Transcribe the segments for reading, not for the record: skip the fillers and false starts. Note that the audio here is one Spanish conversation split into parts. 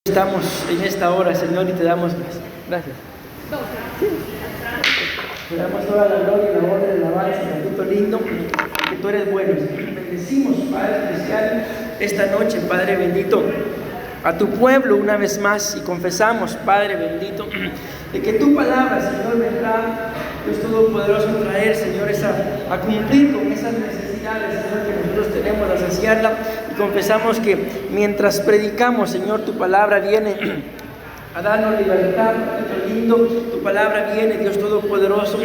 Estamos en esta hora, Señor, y te damos gracias. Gracias. Sí. Te damos toda la gloria y la honra y la alabanza, Papito lindo, que tú eres bueno. Bendecimos, Padre especial, esta noche, Padre bendito, a tu pueblo una vez más y confesamos, Padre bendito, de que tu palabra, Señor, vendrá, Dios Todopoderoso, a traer, Señor, a cumplir con esas necesidades, Señor, que nosotros tenemos, a saciarla. Y confesamos que mientras predicamos, Señor, tu palabra viene a darnos libertad, Papito lindo, tu palabra viene, Dios Todopoderoso,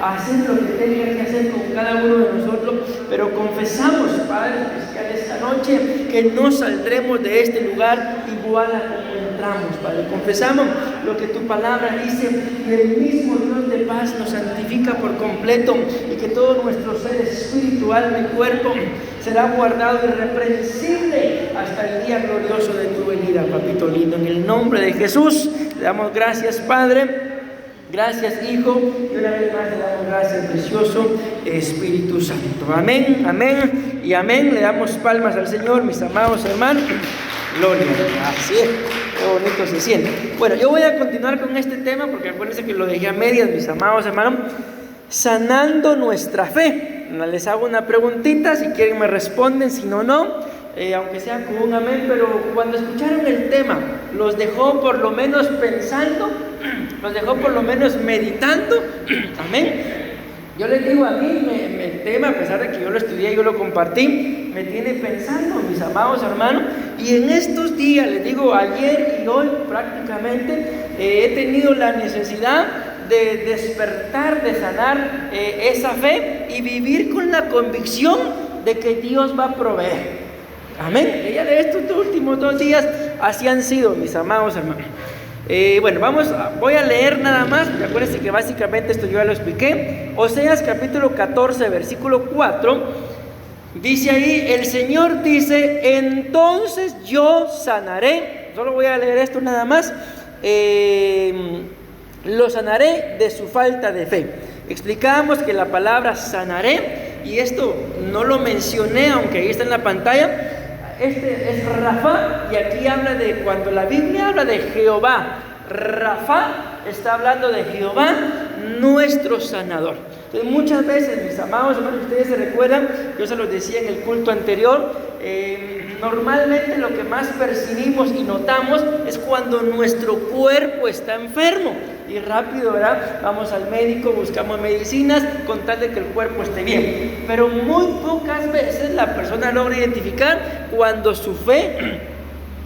a hacer lo que tenga que hacer con cada uno de nosotros, pero confesamos, Padre especial, esta noche, que no saldremos de este lugar igual a como entramos, Padre. Confesamos lo que tu palabra dice, y el mismo Dios de paz nos santifica por completo, y que todo nuestro ser espiritual y cuerpo será guardado irreprensible hasta el día glorioso de tu venida, Papito lindo. En el nombre de Jesús le damos gracias, Padre. Gracias, Hijo, y una vez más le damos gracias, precioso Espíritu Santo. Amén, amén y amén. Le damos palmas al Señor, mis amados hermanos. Gloria. Así es, qué bonito se siente. Bueno, yo voy a continuar con este tema porque acuérdense que lo dejé a medias, mis amados hermanos. Sanando nuestra fe. Les hago una preguntita, si quieren me responden, si no, no. Aunque sea con un amén, pero cuando escucharon el tema, los dejó por lo menos pensando, los dejó por lo menos meditando, amén. Yo les digo, a mí el tema, a pesar de que yo lo estudié, yo lo compartí, me tiene pensando, mis amados hermanos, y en estos días, les digo, ayer y hoy prácticamente, he tenido la necesidad de despertar, de sanar esa fe y vivir con la convicción de que Dios va a proveer. Amén. Y ya de estos últimos 2 días así han sido, mis amados hermanos. Bueno, voy a leer nada más. Acuérdense que básicamente esto yo ya lo expliqué. Oseas capítulo 14, versículo 4. Dice ahí, el Señor dice, entonces yo sanaré. Solo voy a leer esto nada más. Lo sanaré de su falta de fe. Explicábamos que la palabra sanaré, y esto no lo mencioné, aunque ahí está en la pantalla. Este es Rafa, y aquí habla de cuando la Biblia habla de Jehová. Rafa está hablando de Jehová, nuestro sanador. Entonces, muchas veces, mis amados hermanos, ustedes se recuerdan, yo se los decía en el culto anterior, normalmente lo que más percibimos y notamos es cuando nuestro cuerpo está enfermo. Y rápido, ¿verdad? Vamos al médico, buscamos medicinas con tal de que el cuerpo esté bien. Pero muy pocas veces la persona logra identificar cuando su fe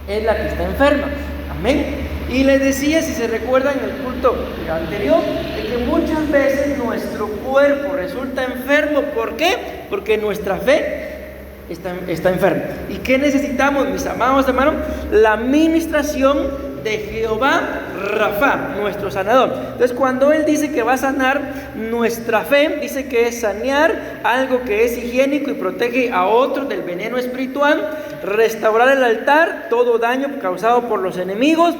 es la que está enferma. Amén. Y les decía, si se recuerdan en el culto anterior, de que muchas veces nuestro cuerpo resulta enfermo. ¿Por qué? Porque nuestra fe está enferma. ¿Y qué necesitamos, mis amados hermanos? La ministración de Jehová Rafa, nuestro sanador. Entonces, cuando Él dice que va a sanar nuestra fe, dice que es sanear algo que es higiénico y protege a otros del veneno espiritual, restaurar el altar, todo daño causado por los enemigos,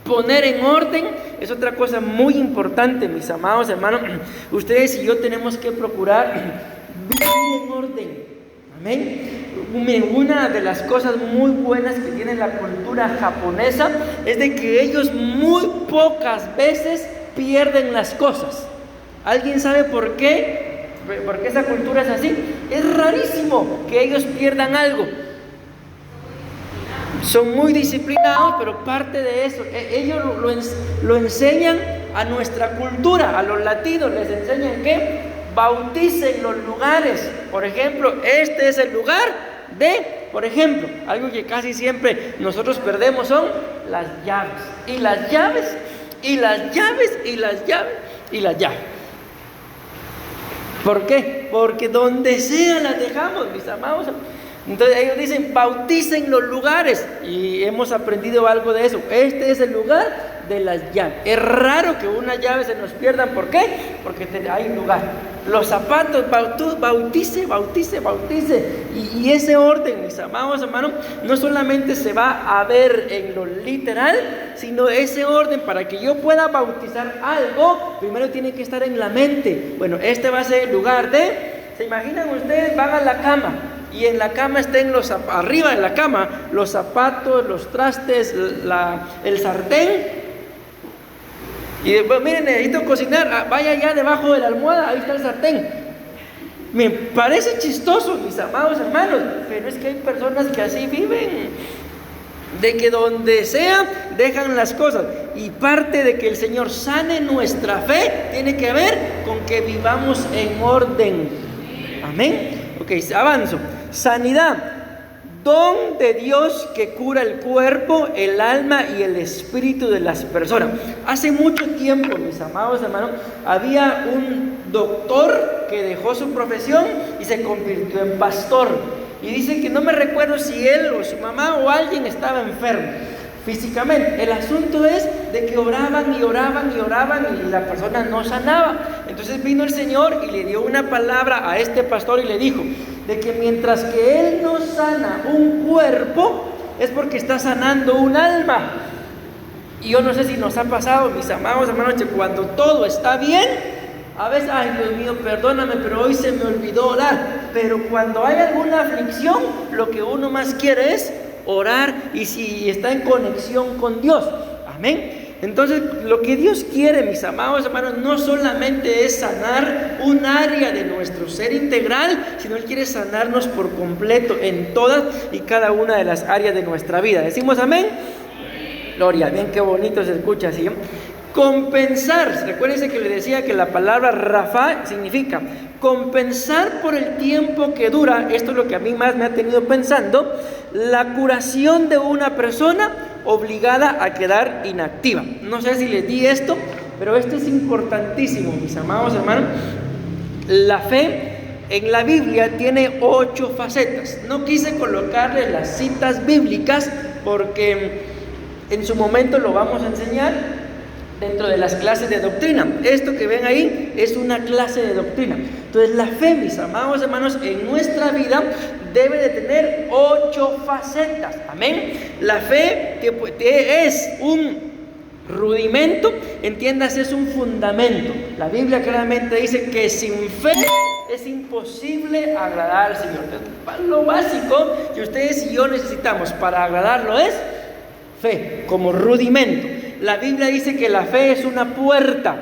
poner en orden. Es otra cosa muy importante, mis amados hermanos. Ustedes y yo tenemos que procurar vivir en orden. Amén. Una de las cosas muy buenas que tiene la cultura japonesa es de que ellos muy pocas veces pierden las cosas. ¿Alguien sabe por qué? ¿Por qué esa cultura es así? Es rarísimo que ellos pierdan algo. Son muy disciplinados, pero parte de eso, ellos lo enseñan a nuestra cultura, a los latinos, les enseñan que bauticen los lugares. Por ejemplo, este es el lugar por ejemplo, algo que casi siempre nosotros perdemos son las llaves. Y las llaves, y las llaves, y las llaves, y las llaves. ¿Por qué? Porque donde sea las dejamos, mis amados. Entonces ellos dicen, bauticen los lugares, y hemos aprendido algo de eso. Este es el lugar de las llaves. Es raro que una llave se nos pierda. ¿Por qué? Porque hay lugar. Los zapatos, bautice. Y ese orden, mis amados hermanos, no solamente se va a ver en lo literal, sino ese orden, para que yo pueda bautizar algo, primero tiene que estar en la mente. Bueno, este va a ser el lugar de... ¿Se imaginan ustedes? Van a la cama y en la cama estén arriba de la cama los zapatos, los trastes, el sartén. Y después, miren, necesito cocinar, vaya allá debajo de la almohada, ahí está el sartén. Me parece chistoso, mis amados hermanos, pero es que hay personas que así viven, de que donde sea dejan las cosas, y parte de que el Señor sane nuestra fe tiene que ver con que vivamos en orden. Amén. Ok, avanzo. Sanidad, don de Dios que cura el cuerpo, el alma y el espíritu de las personas. Hace mucho tiempo, mis amados hermanos, había un doctor que dejó su profesión y se convirtió en pastor. Y dice que no me recuerdo si él o su mamá o alguien estaba enfermo físicamente. El asunto es de que oraban y oraban y oraban y la persona no sanaba. Entonces vino el Señor y le dio una palabra a este pastor y le dijo de que mientras que Él no sana un cuerpo, es porque está sanando un alma. Y yo no sé si nos ha pasado, mis amados hermanos, que cuando todo está bien, a veces, ay Dios mío, perdóname, pero hoy se me olvidó orar. Pero cuando hay alguna aflicción, lo que uno más quiere es orar, y si está en conexión con Dios. Amén. Entonces, lo que Dios quiere, mis amados hermanos, no solamente es sanar un área de nuestro ser integral, sino Él quiere sanarnos por completo en todas y cada una de las áreas de nuestra vida. ¿Decimos amén? Gloria, bien, qué bonito se escucha así, ¿eh? Compensar, recuérdense que le decía que la palabra Rafa significa compensar por el tiempo que dura. Esto es lo que a mí más me ha tenido pensando: la curación de una persona obligada a quedar inactiva. No sé si les di esto, pero esto es importantísimo, mis amados hermanos. La fe en la Biblia tiene 8 facetas. No quise colocarles las citas bíblicas porque en su momento lo vamos a enseñar dentro de las clases de doctrina. Esto que ven ahí es una clase de doctrina. Entonces la fe, mis amados hermanos, en nuestra vida debe de tener 8 facetas. Amén. La fe que es un rudimento, entiéndase, es un fundamento. La Biblia claramente dice que sin fe es imposible agradar al Señor. Entonces, lo básico que ustedes y yo necesitamos para agradarlo es fe como rudimento. La Biblia dice que la fe es una puerta.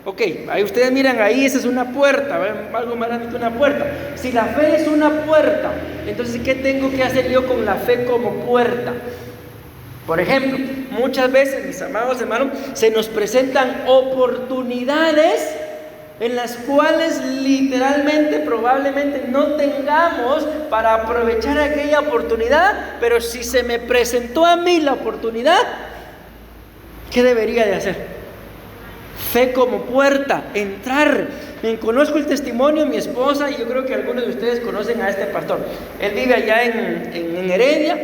Ok, ahí ustedes miran, ahí esa es una puerta, algo más grande que una puerta. Si la fe es una puerta, entonces ¿qué tengo que hacer yo con la fe como puerta? Por ejemplo, muchas veces, mis amados hermanos, se nos presentan oportunidades en las cuales literalmente, probablemente no tengamos para aprovechar aquella oportunidad, pero si se me presentó a mí la oportunidad, ¿qué debería de hacer? Fe como puerta, entrar. Me conozco el testimonio de mi esposa, y yo creo que algunos de ustedes conocen a este pastor. Él vive allá en Heredia,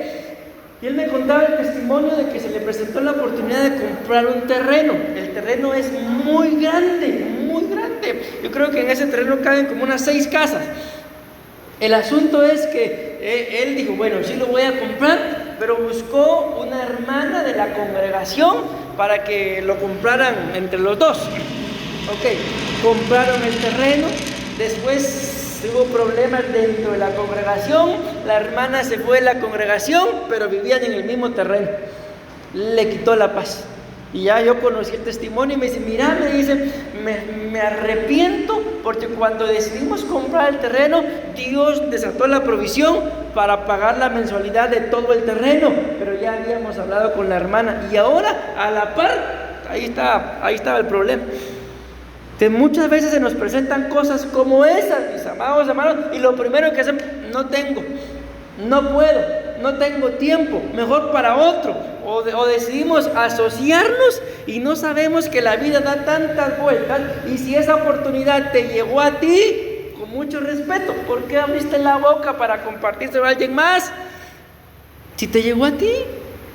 y él me contaba el testimonio de que se le presentó la oportunidad de comprar un terreno. El terreno es muy grande, muy grande. Yo creo que en ese terreno caben como unas 6 casas. El asunto es que él dijo, bueno, sí lo voy a comprar, pero buscó una hermana de la congregación para que lo compraran entre los dos. Ok, compraron el terreno, después hubo problemas dentro de la congregación, la hermana se fue de la congregación, pero vivían en el mismo terreno. Le quitó la paz. Y ya yo conocí el testimonio y me dice, mira, me dice, me arrepiento porque cuando decidimos comprar el terreno, Dios desató la provisión para pagar la mensualidad de todo el terreno, pero ya habíamos hablado con la hermana y ahora a la par, ahí estaba el problema. Entonces, muchas veces se nos presentan cosas como esas, mis amados hermanos, y lo primero que hacemos, no tengo, no puedo, no tengo tiempo, mejor para otro, o decidimos asociarnos y no sabemos que la vida da tantas vueltas, y si esa oportunidad te llegó a ti, con mucho respeto, ¿por qué abriste la boca para compartírselo a alguien más? Si te llegó a ti,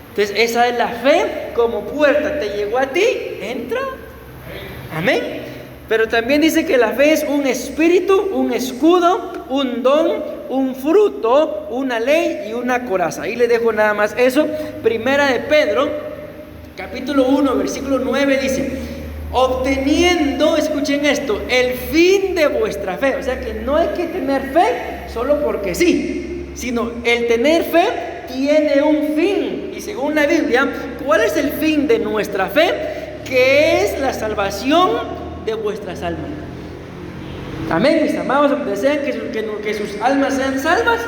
entonces esa es la fe como puerta, te llegó a ti, entra, amén. Pero también dice que la fe es un espíritu, un escudo, un don, un fruto, una ley y una coraza. Ahí le dejo nada más eso. Primera de Pedro, capítulo 1, versículo 9 dice, obteniendo, escuchen esto, el fin de vuestra fe. O sea que no hay que tener fe solo porque sí. sino el tener fe tiene un fin. Y según la Biblia, ¿cuál es el fin de nuestra fe? Que es la salvación de vuestras almas. Amén, mis amados. ¿Desean que sus almas sean salvas?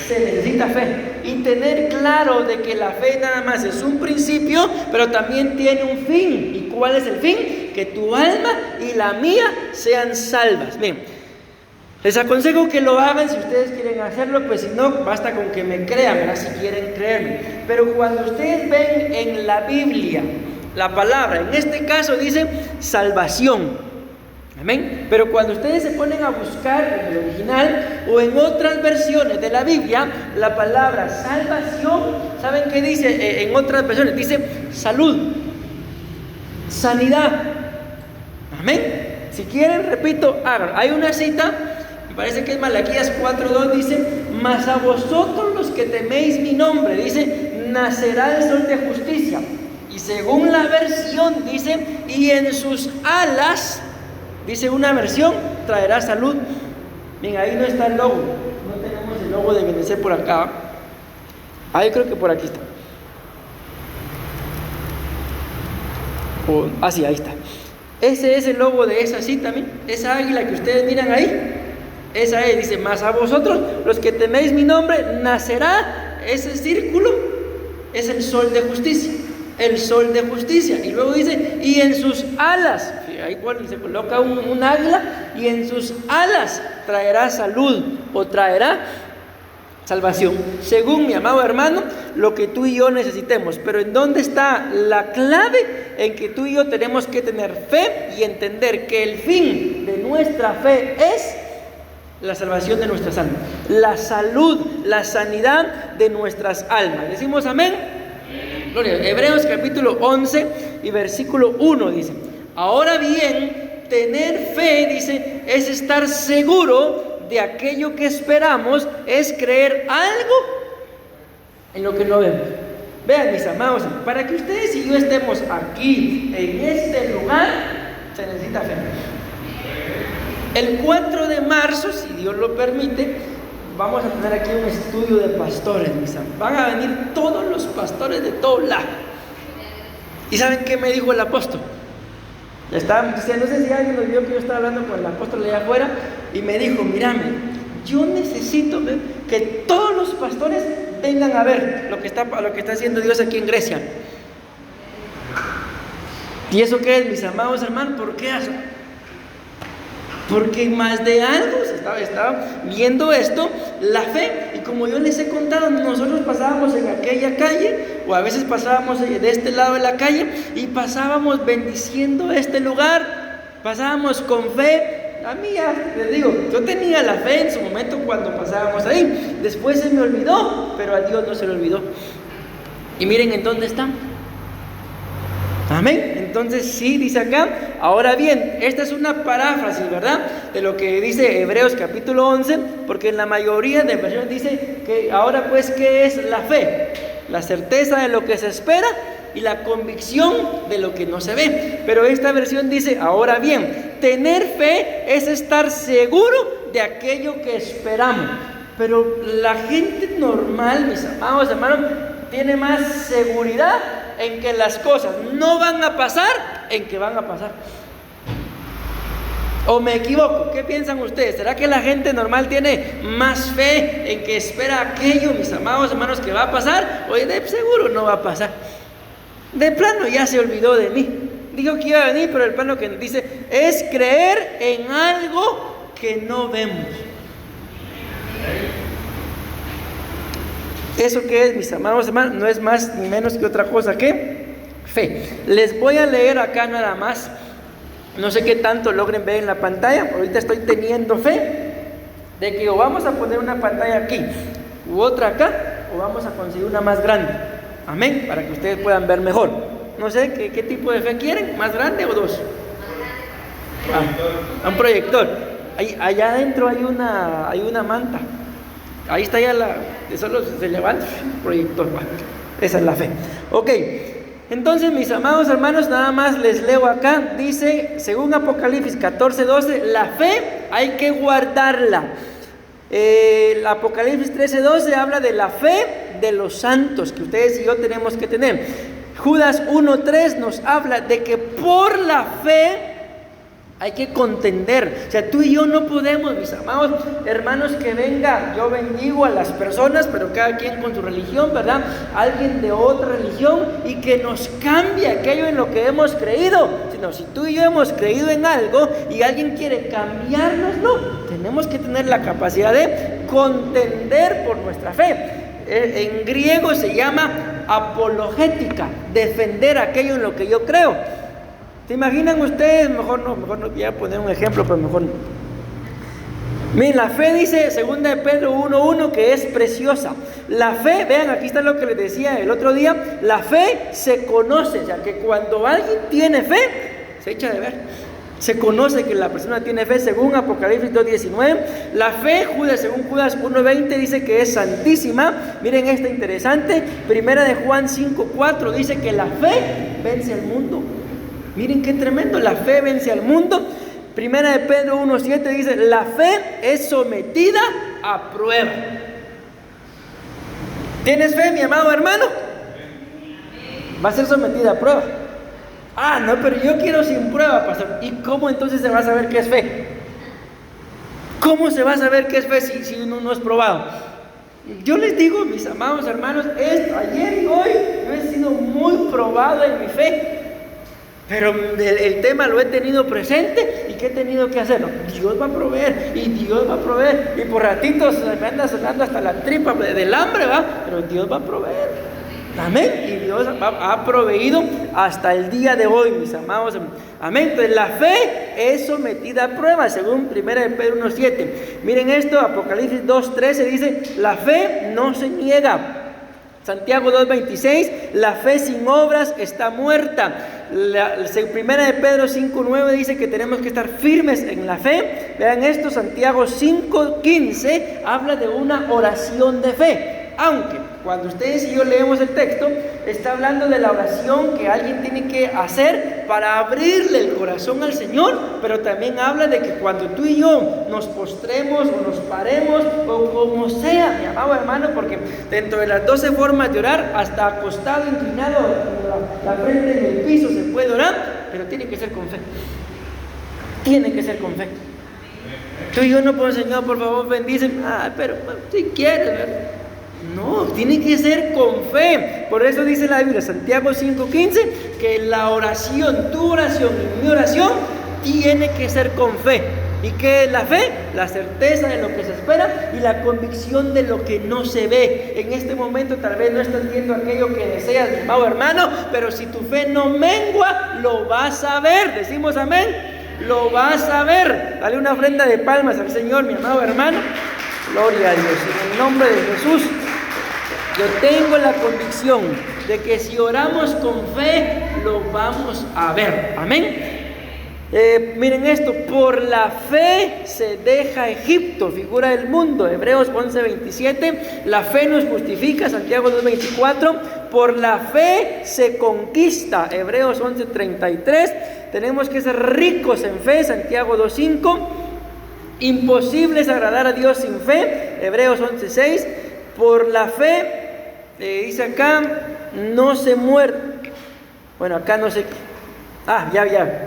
Se necesita fe. Y tener claro de que la fe nada más es un principio, pero también tiene un fin. ¿Y cuál es el fin? Que tu alma y la mía sean salvas. Bien, les aconsejo que lo hagan si ustedes quieren hacerlo, pues si no, basta con que me crean, ¿verdad? Si quieren creerme. Pero cuando ustedes ven en la Biblia la palabra, en este caso dice salvación. Amén. Pero cuando ustedes se ponen a buscar en el original o en otras versiones de la Biblia, la palabra salvación, ¿saben qué dice en otras versiones? Dice salud, sanidad. Amén. Si quieren, repito, hagan. Hay una cita, me parece que es Malaquías 4:2, dice: mas a vosotros los que teméis mi nombre, dice, nacerá el sol de justicia. Y según la versión dice, y en sus alas, dice una versión, traerá salud. Bien, ahí no está el logo. No tenemos el logo de Benecer por acá. Ahí creo que por aquí está. Sí, ahí está. Ese es el logo de esa cita, ¿sí? Esa águila que ustedes miran ahí. Esa es, dice: mas a vosotros, los que teméis mi nombre, nacerá. Ese círculo es el sol de justicia. El sol de justicia. Y luego dice: y en sus alas, ahí se coloca un águila, y en sus alas traerá salud o traerá salvación. Según mi amado hermano, lo que tú y yo necesitemos. Pero ¿en dónde está la clave? En que tú y yo tenemos que tener fe y entender que el fin de nuestra fe es la salvación de nuestras almas, la salud, la sanidad de nuestras almas. ¿Decimos amén? Gloria. Hebreos capítulo 11 y versículo 1 dice: ahora bien, tener fe, dice, es estar seguro de aquello que esperamos, es creer algo en lo que no vemos. Vean, mis amados, para que ustedes y yo estemos aquí, en este lugar, se necesita fe. El 4 de marzo, si Dios lo permite, vamos a tener aquí un estudio de pastores, mis amados. Van a venir todos los pastores de todo lado. ¿Y saben qué me dijo el apóstol? Estaban diciendo, no sé si alguien lo vio, que yo estaba hablando con el apóstol allá afuera, y me dijo: mírame, yo necesito que todos los pastores vengan a ver lo que está haciendo Dios aquí en Grecia. ¿Y eso qué es, mis amados hermanos? ¿Por qué eso? Porque más de algo se estaba viendo esto, la fe. Y como yo les he contado, nosotros pasábamos en aquella calle, o a veces pasábamos de este lado de la calle, y pasábamos bendiciendo este lugar, pasábamos con fe. A mí ya les digo, yo tenía la fe en su momento cuando pasábamos ahí, después se me olvidó, pero a Dios no se le olvidó. Y miren en dónde estamos. Amén. Entonces sí, dice acá: ahora bien, esta es una paráfrasis, ¿verdad?, de lo que dice Hebreos capítulo 11, porque en la mayoría de versiones dice que ahora pues, ¿qué es la fe? La certeza de lo que se espera y la convicción de lo que no se ve. Pero esta versión dice: ahora bien, tener fe es estar seguro de aquello que esperamos. Pero la gente normal, mis amados hermanos, tiene más seguridad en que las cosas no van a pasar, en que van a pasar. ¿O me equivoco? ¿Qué piensan ustedes? ¿Será que la gente normal tiene más fe en que espera aquello, mis amados hermanos, que va a pasar? Oye, de seguro no va a pasar. De plano ya se olvidó de mí. Dijo que iba a venir, pero el plano que dice es creer en algo que no vemos. ¿Eso qué es, mis amados hermanos? No es más ni menos que otra cosa que fe. Les voy a leer acá nada más. No sé qué tanto logren ver en la pantalla. Ahorita estoy teniendo fe de que o vamos a poner una pantalla aquí u otra acá, o vamos a conseguir una más grande. Amén, para que ustedes puedan ver mejor. No sé qué tipo de fe quieren, más grande o dos. Un proyector. Allá adentro hay una manta. Ahí está ya solo se levanta el proyector. Esa es la fe. Ok, entonces, mis amados hermanos, nada más les leo acá. Dice, según Apocalipsis 14:12, la fe hay que guardarla. El Apocalipsis 13:12 habla de la fe de los santos que ustedes y yo tenemos que tener. Judas 1:3 nos habla de que por la fe hay que contender. O sea, tú y yo no podemos, mis amados hermanos, que venga, yo bendigo a las personas, pero cada quien con su religión, ¿verdad? Alguien de otra religión y que nos cambie aquello en lo que hemos creído. Sino, si tú y yo hemos creído en algo y alguien quiere cambiárnoslo, tenemos que tener la capacidad de contender por nuestra fe. En griego se llama apologética, defender aquello en lo que yo creo. ¿Se imaginan ustedes? Mejor no voy a poner un ejemplo, pero mejor no. Miren, la fe dice 2 de Pedro 1:1 que es preciosa. La fe, vean, aquí está lo que les decía el otro día, la fe se conoce, o sea que cuando alguien tiene fe, se echa de ver. Se conoce que la persona tiene fe según Apocalipsis 2:19. La fe, según Judas 1:20 dice que es santísima. Miren esta interesante, 1 de Juan 5:4 dice que la fe vence al mundo. Miren qué tremendo, la fe vence al mundo. 1 de Pedro 1:7 dice, la fe es sometida a prueba. ¿Tienes fe, mi amado hermano? Va a ser sometida a prueba. Ah, no, pero yo quiero sin prueba, pastor. ¿Y cómo entonces se va a saber qué es fe? ¿Cómo se va a saber qué es fe si uno no es probado? Yo les digo, mis amados hermanos, ayer y hoy yo he sido muy probado en mi fe. Pero el tema lo he tenido presente. ¿Y qué he tenido que hacer? No, Dios va a proveer, y Dios va a proveer. Y por ratitos me anda sonando hasta la tripa del hambre, ¿va? Pero Dios va a proveer. Amén. Y Dios ha proveído hasta el día de hoy, mis amados. Amén. Entonces la fe es sometida a prueba, según 1 de Pedro 1:7. Miren esto, Apocalipsis 2:13 dice, la fe no se niega. Santiago 2:26, la fe sin obras está muerta. 1 de Pedro 5:9 dice que tenemos que estar firmes en la fe. Vean esto, Santiago 5:15 habla de una oración de fe. Aunque cuando ustedes y yo leemos el texto, está hablando de la oración que alguien tiene que hacer para abrirle el corazón al Señor, pero también habla de que cuando tú y yo nos postremos o nos paremos o como sea, mi amado hermano, porque dentro de las 12 formas de orar, hasta acostado, inclinado, la frente en el piso se puede orar, pero tiene que ser con fe. Tiene que ser con fe. Tú y yo no podemos, Señor, por favor, bendíceme. Pero si quieres, ¿verdad? No, tiene que ser con fe. Por eso dice la Biblia, Santiago 5:15, que la oración, tu oración y mi oración, tiene que ser con fe. ¿Y qué es la fe? La certeza de lo que se espera y la convicción de lo que no se ve. En este momento tal vez no estás viendo aquello que deseas, mi amado hermano, pero si tu fe no mengua, lo vas a ver. Decimos amén. Lo vas a ver. Dale una ofrenda de palmas al Señor, mi amado hermano. Gloria a Dios. En el nombre de Jesús, yo tengo la convicción de que si oramos con fe, lo vamos a ver. Amén. Miren esto, por la fe se deja Egipto, figura del mundo. Hebreos 11:27, la fe nos justifica. Santiago 2:24, por la fe se conquista. Hebreos 11:33, tenemos que ser ricos en fe. Santiago 2:5, imposible es agradar a Dios sin fe. Hebreos 11:6, por la fe, dice acá, no se muere. Bueno, acá no se...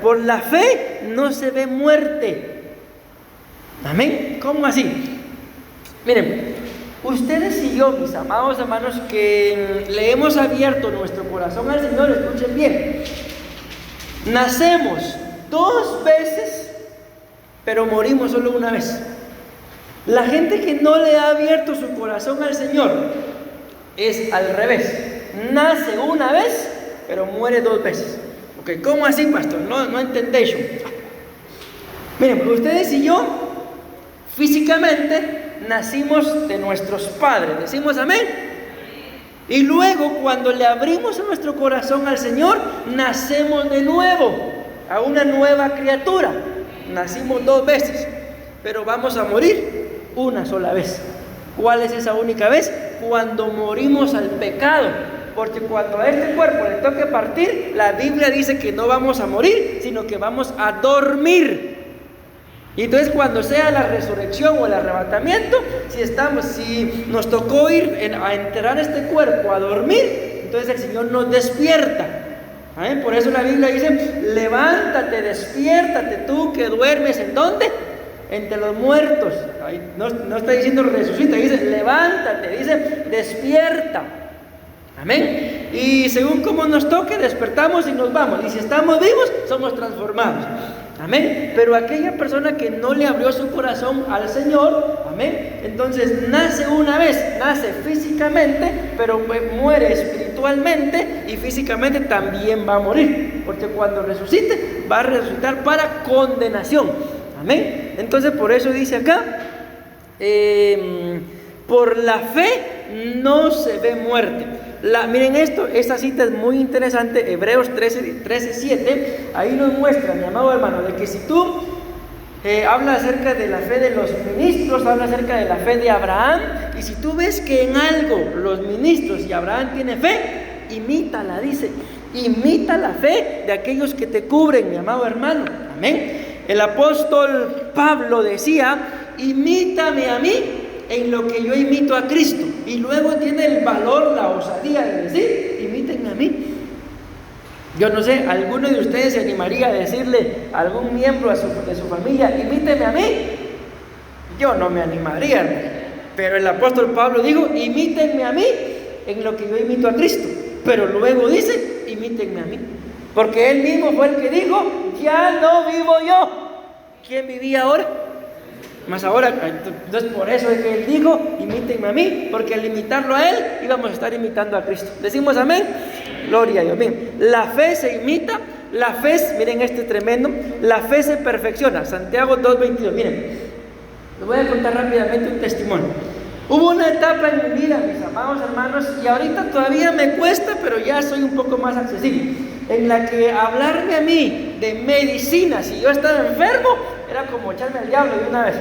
por la fe no se ve muerte. Amén. ¿Cómo así? Miren, ustedes y yo, mis amados hermanos, que le hemos abierto nuestro corazón al Señor, escuchen bien. Nacemos 2 veces, pero morimos solo una vez. La gente que no le ha abierto su corazón al Señor es al revés. Nace una vez, pero muere 2 veces. Ok, ¿cómo así, pastor? No entendéis. Miren, ustedes y yo físicamente nacimos de nuestros padres. Decimos amén. Y luego cuando le abrimos nuestro corazón al Señor, nacemos de nuevo a una nueva criatura. Nacimos 2 veces, pero vamos a morir una sola vez. ¿Cuál es esa única vez? Cuando morimos al pecado. Porque cuando a este cuerpo le toque partir, la Biblia dice que no vamos a morir, sino que vamos a dormir. Y entonces cuando sea la resurrección o el arrebatamiento, si nos tocó ir a enterrar este cuerpo, a dormir, entonces el Señor nos despierta. ¿Amén? Por eso la Biblia dice: levántate, despiértate tú que duermes. ¿En dónde? Entre los muertos. Ahí no está diciendo resucita, dice levántate, dice despierta. Amén. Y según como nos toque, despertamos y nos vamos. Y si estamos vivos, somos transformados. Amén. Pero aquella persona que no le abrió su corazón al Señor, amén, entonces nace una vez, nace físicamente, pero muere espiritualmente y físicamente también va a morir, porque cuando resucite, va a resucitar para condenación. Amén. Entonces por eso dice acá, por la fe no se ve muerte. Miren esta cita es muy interesante. Hebreos 13:7, ahí nos muestra, mi amado hermano, de que si tú hablas acerca de la fe de los ministros, hablas acerca de la fe de Abraham, y si tú ves que en algo los ministros y Abraham tiene fe, imítala, dice, imita la fe de aquellos que te cubren, mi amado hermano. Amén. El apóstol Pablo decía: imítame a mí en lo que yo imito a Cristo. Y luego tiene el valor, la osadía de decir: imítenme a mí. Yo no sé, ¿alguno de ustedes se animaría a decirle a algún miembro de su familia: imíteme a mí? Yo no me animaría, hermano. Pero el apóstol Pablo dijo: imítenme a mí en lo que yo imito a Cristo. Pero luego dice: imítenme a mí, porque él mismo fue el que dijo: ya no vivo yo. ¿Quién vivía ahora? Más ahora. Entonces por eso es que él dijo: imítenme a mí, porque al imitarlo a él íbamos a estar imitando a Cristo. ¿Decimos amén? Gloria a Dios. Bien, la fe se imita, la fe, miren este tremendo, la fe se perfecciona. Santiago 2:22, miren, les voy a contar rápidamente un testimonio. Hubo una etapa en mi vida, mis amados hermanos, y ahorita todavía me cuesta, pero ya soy un poco más accesible, en la que hablarme a mí de medicina, si yo estaba enfermo, era como echarme al diablo de una vez.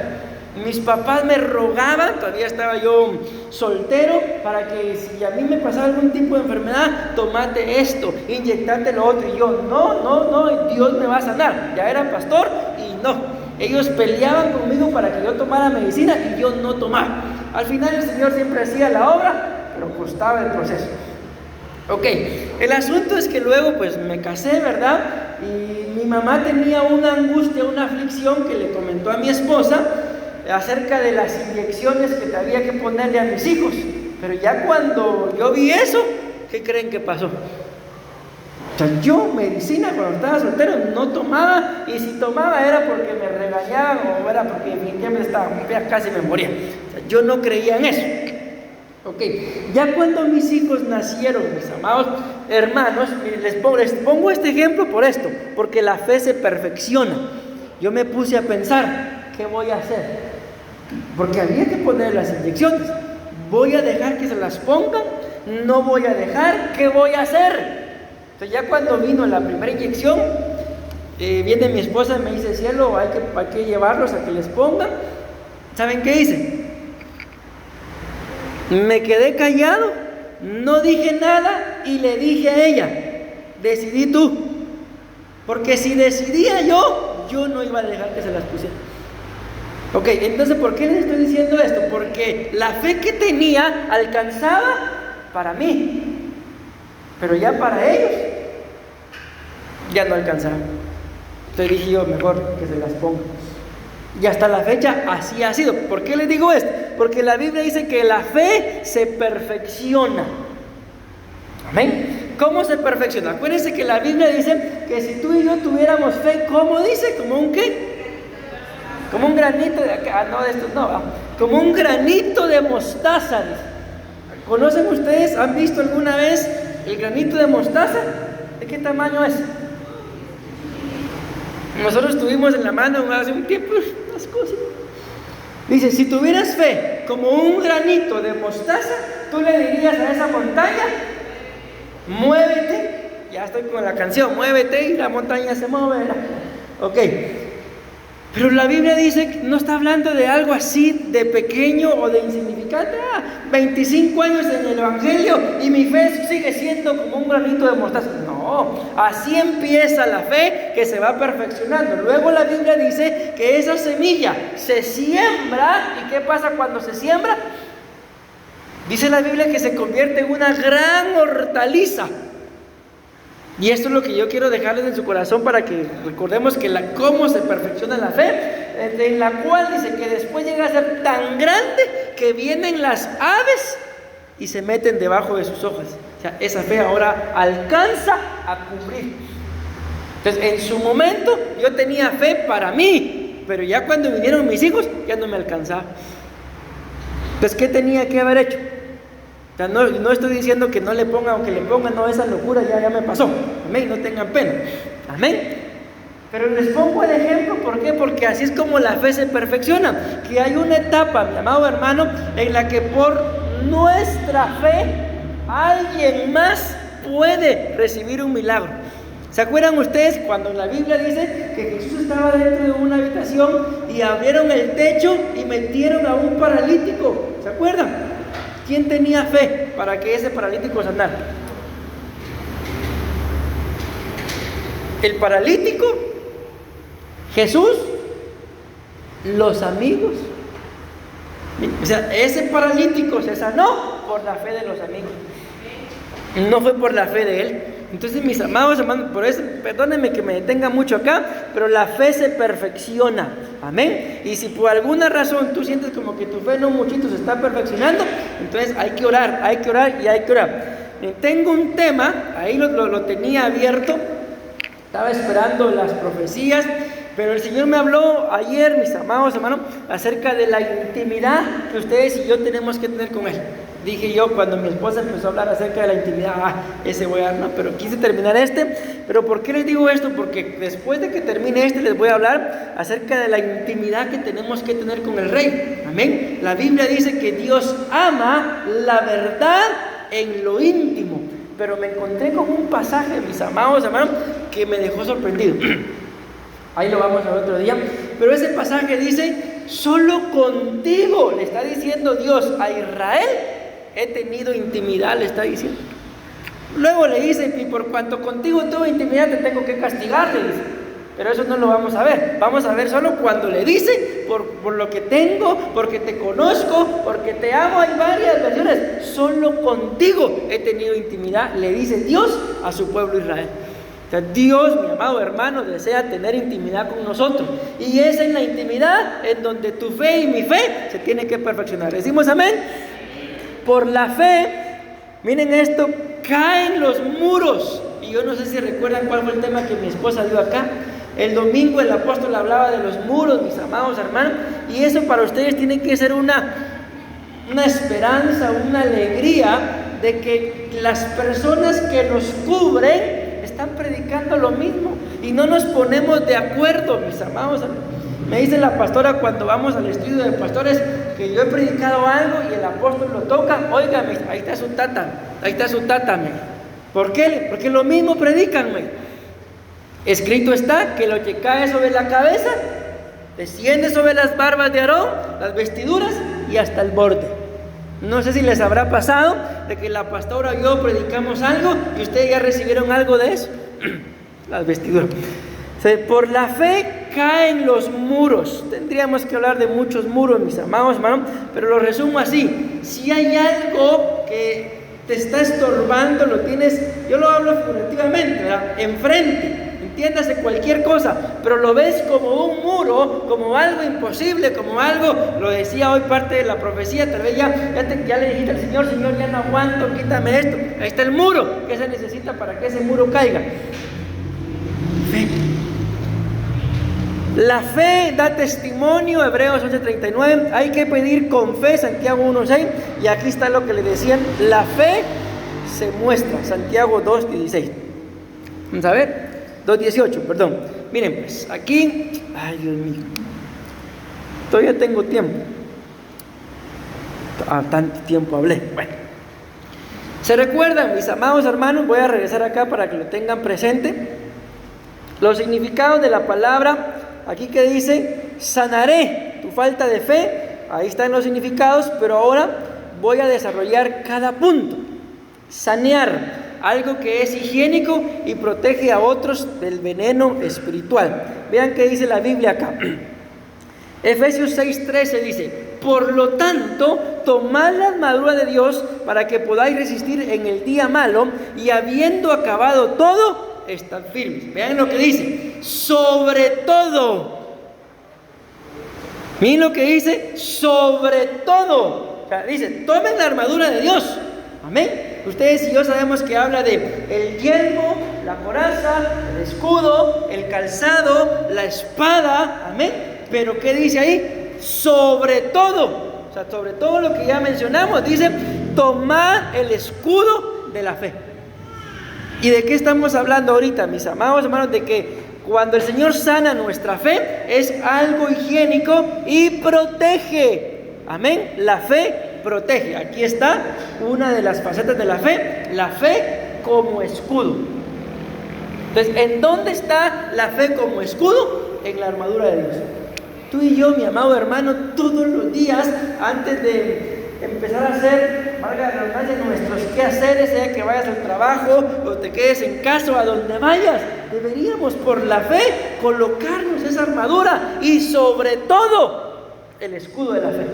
Mis papás me rogaban, todavía estaba yo soltero, para que si a mí me pasaba algún tipo de enfermedad, tomate esto, inyectate lo otro. Y yo, no, Dios me va a sanar. Ya era pastor y no. Ellos peleaban conmigo para que yo tomara medicina y yo no tomaba. Al final el Señor siempre hacía la obra, pero costaba el proceso. Ok, el asunto es que luego pues me casé, ¿verdad? Y mi mamá tenía una angustia, una aflicción que le comentó a mi esposa acerca de las inyecciones que había que ponerle a mis hijos. Pero ya cuando yo vi eso, ¿qué creen que pasó? O sea, yo medicina cuando estaba soltero no tomaba, y si tomaba era porque me regañaban o era porque definitivamente casi me moría. O sea, yo no creía en eso. Ok, ya cuando mis hijos nacieron, mis amados hermanos, les pongo este ejemplo por esto, porque la fe se perfecciona. Yo me puse a pensar, ¿qué voy a hacer? Porque había que poner las inyecciones. ¿Voy a dejar que se las pongan? ¿No voy a dejar? ¿Qué voy a hacer? Entonces ya cuando vino la primera inyección, viene mi esposa y me dice: cielo, hay que llevarlos a que les pongan. ¿Saben qué hice? Me quedé callado, no dije nada y le dije a ella: decidí tú. Porque si decidía yo no iba a dejar que se las pusiera. Ok, entonces ¿por qué les estoy diciendo esto? Porque la fe que tenía alcanzaba para mí, pero ya para ellos ya no alcanzaba. Entonces dije yo: mejor que se las ponga. Y hasta la fecha así ha sido. ¿Por qué les digo esto? Porque la Biblia dice que la fe se perfecciona. Amén. ¿Cómo se perfecciona? Acuérdense que la Biblia dice que si tú y yo tuviéramos fe, ¿cómo dice? ¿Como un qué? Como un granito de acá, como un granito de mostaza. ¿Conocen ustedes, han visto alguna vez el granito de mostaza? ¿De qué tamaño es? Nosotros tuvimos en la mano hace un tiempo unas cosas. Dice: si tuvieras fe como un granito de mostaza, tú le dirías a esa montaña: muévete. Ya estoy con la canción, muévete, y la montaña se moverá. Ok. Pero la Biblia dice que no está hablando de algo así de pequeño o de insignificante. 25 años en el Evangelio y mi fe sigue siendo como un granito de mostaza. No, No, así empieza la fe que se va perfeccionando. Luego la Biblia dice que esa semilla se siembra. ¿Y qué pasa cuando se siembra? Dice la Biblia que se convierte en una gran hortaliza. Y esto es lo que yo quiero dejarles en su corazón para que recordemos que cómo se perfecciona la fe, en la cual dice que después llega a ser tan grande que vienen las aves y se meten debajo de sus hojas. O sea, esa fe ahora alcanza a cubrir. Entonces, en su momento yo tenía fe para mí, pero ya cuando vinieron mis hijos ya no me alcanzaba. Entonces, ¿qué tenía que haber hecho? O sea, no estoy diciendo que no le pongan o que le pongan, no, esa locura ya me pasó. Amén, no tengan pena. Amén. Pero les pongo el ejemplo, ¿por qué? Porque así es como la fe se perfecciona. Que hay una etapa, mi amado hermano, en la que por nuestra fe alguien más puede recibir un milagro. ¿Se acuerdan ustedes cuando la Biblia dice que Jesús estaba dentro de una habitación y abrieron el techo y metieron a un paralítico? ¿Se acuerdan? ¿Quién tenía fe para que ese paralítico sanara? ¿El paralítico? ¿Jesús? ¿Los amigos? O sea, ese paralítico se sanó por la fe de los amigos. No fue por la fe de él. Entonces, mis amados hermanos, por eso, perdónenme que me detenga mucho acá, pero la fe se perfecciona. Amén. Y si por alguna razón tú sientes como que tu fe no muchito se está perfeccionando, entonces hay que orar y hay que orar. Tengo un tema, ahí lo tenía abierto, estaba esperando las profecías, pero el Señor me habló ayer, mis amados hermanos, acerca de la intimidad que ustedes y yo tenemos que tener con Él. Dije yo cuando mi esposa empezó a hablar acerca de la intimidad, ese voy a no, pero quise terminar pero ¿por qué les digo esto? Porque después de que termine les voy a hablar acerca de la intimidad que tenemos que tener con el Rey. Amén. La Biblia dice que Dios ama la verdad en lo íntimo, pero me encontré con un pasaje, mis amados hermanos, que me dejó sorprendido. Ahí lo vamos a ver otro día, pero ese pasaje dice: solo contigo, le está diciendo Dios a Israel, he tenido intimidad, le está diciendo. Luego le dice: y por cuanto contigo tuve intimidad, te tengo que castigar, le dice. Pero eso no lo vamos a ver. Vamos a ver solo cuando le dice: por lo que tengo, porque te conozco, porque te amo. Hay varias versiones. Solo contigo he tenido intimidad, le dice Dios a su pueblo Israel. O sea, Dios, mi amado hermano, desea tener intimidad con nosotros. Y es en la intimidad en donde tu fe y mi fe se tiene que perfeccionar. ¿Decimos amén? Por la fe, miren esto, caen los muros. Y yo no sé si recuerdan cuál fue el tema que mi esposa dio acá. El domingo el apóstol hablaba de los muros, mis amados hermanos. Y eso para ustedes tiene que ser una esperanza, una alegría de que las personas que nos cubren están predicando lo mismo. Y no nos ponemos de acuerdo, mis amados hermanos. Me dice la pastora cuando vamos al estudio de pastores que yo he predicado algo y el apóstol lo toca. Oiga, ahí está su tata. ¿Por qué? Porque lo mismo predican. Escrito está que lo que cae sobre la cabeza desciende sobre las barbas de Aarón, las vestiduras y hasta el borde. No sé si les habrá pasado de que la pastora y yo predicamos algo y ustedes ya recibieron algo de eso. Las vestiduras. Por la fe caen los muros. Tendríamos que hablar de muchos muros, mis amados hermanos, pero lo resumo así: si hay algo que te está estorbando, lo tienes, yo lo hablo figurativamente, ¿verdad?, enfrente, entiéndase cualquier cosa, pero lo ves como un muro, como algo imposible, como algo, lo decía hoy parte de la profecía, tal vez ya le dijiste al Señor: Señor, ya no aguanto, quítame esto. Ahí está el muro. ¿Qué se necesita para que ese muro caiga? Fe. La fe da testimonio, Hebreos 8:39, hay que pedir con fe, Santiago 1:6, y aquí está lo que le decían, la fe se muestra, Santiago 2:16. Vamos a ver, 2:18, perdón. Miren pues, aquí, ay Dios mío, todavía tengo tiempo. Tanto tiempo hablé. Bueno, ¿se recuerdan, mis amados hermanos? Voy a regresar acá para que lo tengan presente. Los significados de la palabra, aquí que dice, sanaré tu falta de fe, ahí están los significados, pero ahora voy a desarrollar cada punto. Sanear, algo que es higiénico y protege a otros del veneno espiritual. Vean qué dice la Biblia acá. Efesios 6:13 dice: por lo tanto, tomad la armadura de Dios para que podáis resistir en el día malo, y habiendo acabado todo, estad firmes. Vean lo que dice: sobre todo. Miren lo que dice: sobre todo. O sea, dice, tomen la armadura de Dios. Amén. Ustedes y yo sabemos que habla de el yelmo, la coraza, el escudo, el calzado, la espada. Amén. Pero ¿qué dice ahí? Sobre todo. O sea, sobre todo lo que ya mencionamos. Dice, tomad el escudo de la fe. ¿Y de qué estamos hablando ahorita, mis amados hermanos? De que cuando el Señor sana nuestra fe, es algo higiénico y protege. Amén. La fe protege. Aquí está una de las facetas de la fe como escudo. Entonces, ¿en dónde está la fe como escudo? En la armadura de Dios. Tú y yo, mi amado hermano, todos los días, antes de empezar a hacer, valga la redundancia, nuestros quehaceres, sea que vayas al trabajo o te quedes en casa o a donde vayas, deberíamos por la fe colocarnos esa armadura y sobre todo el escudo de la fe.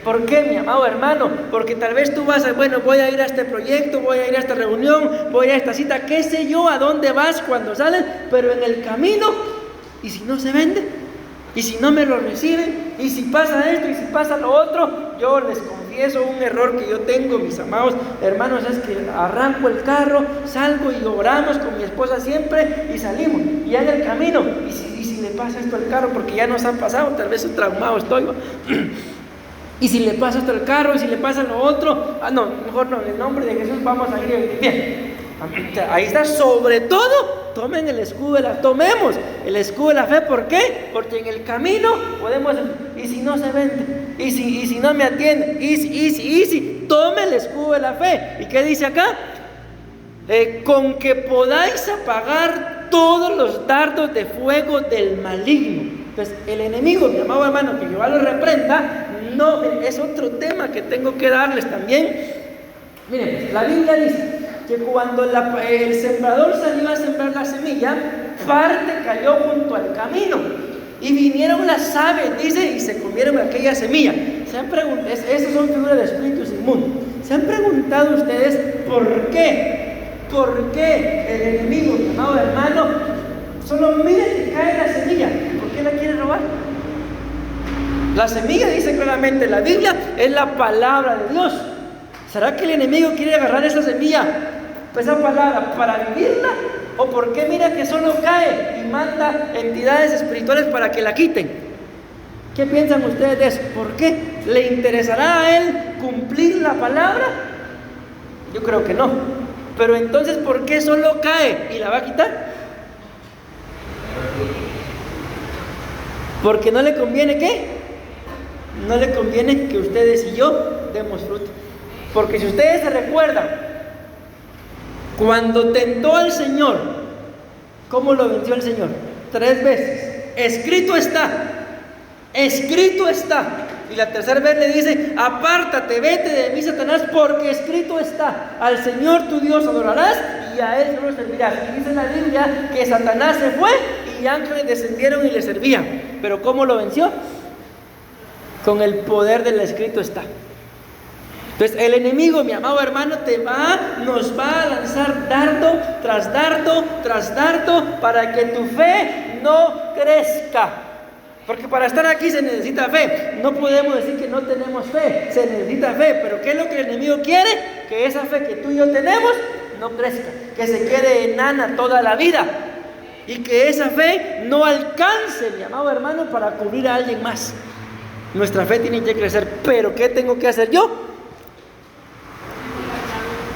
¿Por qué, mi amado hermano? Porque tal vez tú vas a, bueno, voy a ir a este proyecto, voy a ir a esta reunión, voy a esta cita, qué sé yo, a dónde vas cuando sales, pero en el camino, ¿y si no se vende? ¿Y si no me lo reciben? ¿Y si pasa esto? ¿Y si pasa lo otro? Yo les confieso un error que yo tengo, mis amados hermanos, es que arranco el carro, salgo y oramos con mi esposa siempre y salimos. Y ya en el camino, ¿y si le pasa esto al carro? Porque ya nos ha pasado, tal vez un traumado estoy. Y si le pasa esto al carro, y si le pasa lo otro, no, mejor no, en el nombre de Jesús vamos a ir bien. Ahí está, sobre todo, tomen el escudo de la fe, tomemos el escudo de la fe. ¿Por qué? Porque en el camino podemos, y si no se vende, y si no me atiende, y si, tome el escudo de la fe. ¿Y qué dice acá? Con que podáis apagar todos los dardos de fuego del maligno. Entonces, el enemigo, mi amado hermano, que Jehová lo reprenda, no, es otro tema que tengo que darles también. Miren, pues, la Biblia dice que cuando el sembrador salió a sembrar la semilla, parte cayó junto al camino y vinieron las aves, dice, y se comieron aquella semilla. Se han preguntado, esas son figuras de espíritus inmundos. ¿Se han preguntado ustedes por qué? ¿Por qué el enemigo, mi amado hermano, solo mira que cae la semilla? ¿Por qué la quiere robar? La semilla, dice claramente la Biblia, es la palabra de Dios. ¿Será que el enemigo quiere agarrar esa semilla, esa palabra, para vivirla? ¿O por qué mira que solo cae y manda entidades espirituales para que la quiten? ¿Qué piensan ustedes de eso? ¿Por qué? ¿Le interesará a él cumplir la palabra? Yo creo que no. Pero entonces, ¿por qué solo cae y la va a quitar? Porque no le conviene, ¿qué? No le conviene que ustedes y yo demos fruto. Porque si ustedes se recuerdan, cuando tentó al Señor, ¿cómo lo venció el Señor? 3 veces. Escrito está. Escrito está. Y la tercera vez le dice: apártate, vete de mí, Satanás, porque escrito está: al Señor tu Dios adorarás y a Él solo servirás. Y dice la Biblia que Satanás se fue y ángeles descendieron y le servían. Pero ¿cómo lo venció? Con el poder del escrito está. Entonces el enemigo, mi amado hermano, nos va a lanzar dardo tras dardo tras dardo para que tu fe no crezca. Porque para estar aquí se necesita fe. No podemos decir que no tenemos fe, se necesita fe. Pero ¿qué es lo que el enemigo quiere? Que esa fe que tú y yo tenemos no crezca, que se quede enana toda la vida y que esa fe no alcance, mi amado hermano, para cubrir a alguien más. Nuestra fe tiene que crecer. Pero ¿qué tengo que hacer yo?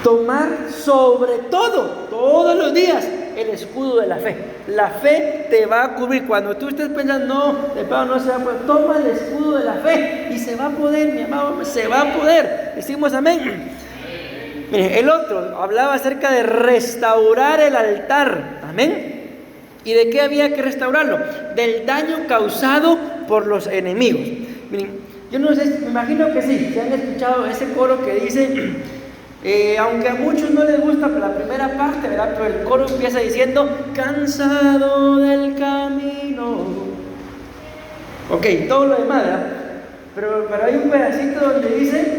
Tomar sobre todo, todos los días, el escudo de la fe. La fe te va a cubrir. Cuando tú estés pensando, no se va a poder, toma el escudo de la fe y se va a poder, mi amado, se va a poder. Decimos amén. Mire, el otro hablaba acerca de restaurar el altar. Amén. ¿Y de qué había que restaurarlo? Del daño causado por los enemigos. Miren, yo no sé, me imagino que sí, se han escuchado ese coro que dice: Aunque a muchos no les gusta la primera parte, ¿verdad? Pero el coro empieza diciendo, cansado del camino. Ok, todo lo demás, ¿verdad? Pero hay un pedacito donde dice,